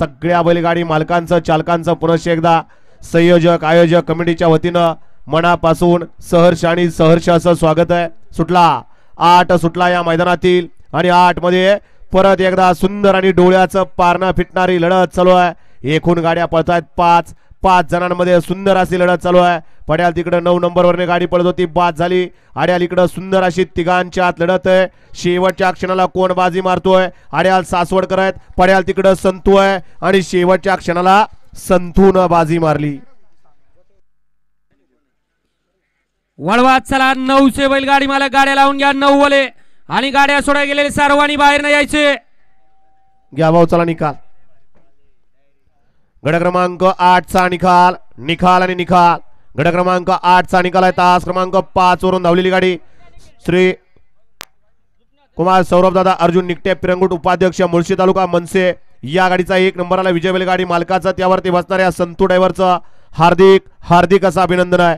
सगळ्या बैलगाडी मालकांचं चालकांचं पुनश्च एकदा संयोजक आयोजक कमिटीच्या वतीनं मनापासून सहर्ष आणि सहर्ष असं स्वागत आहे। सुटला 8 सुटला या मैदानातील आणि 8 मध्ये परत एकदा सुंदर आणि डोळ्याचं पारणं फिटणारी लढत चालू आहे। एकूण गाड्या पळतायत 5 जणांमध्ये सुंदर अशी लढत चालू आहे। पड्याल तिकडे 9 नंबरवरने गाडी पळत होती, बाद झाली। आड्याल इकडे सुंदर अशी तिघांच्या आत लढत आहे। शेवटच्या क्षणाला कोण बाजी मारतोय? आड्याल सासवडकर आहेत, पड्याल तिकडे संतू आहे आणि शेवटच्या क्षणाला संतून बाजी मारली। वळवात चला 9 बैलगाडी मालक गाड्या लावून घ्या 9 वाले आणि गाड्या सोडा गेलेले सर्वांनी बाहेर न यायचे। घ्या भाऊ चला निकाल। गड क्रमांक 8 चा निकाल आणि निकाल। गड क्रमांक 8 चा निकाल आहे। तास क्रमांक 5 वरून धावलेली गाडी श्री कुमार सौरभ दादा अर्जुन निकटे पिरंगुट उपाध्यक्ष मुळशी तालुका मनसे या गाडीचा 1 नंबरला विजय बैलगाडी मालकाचा त्यावरती बसणाऱ्या संतू ड्रायव्हरचं हार्दिक असा अभिनंदन आहे।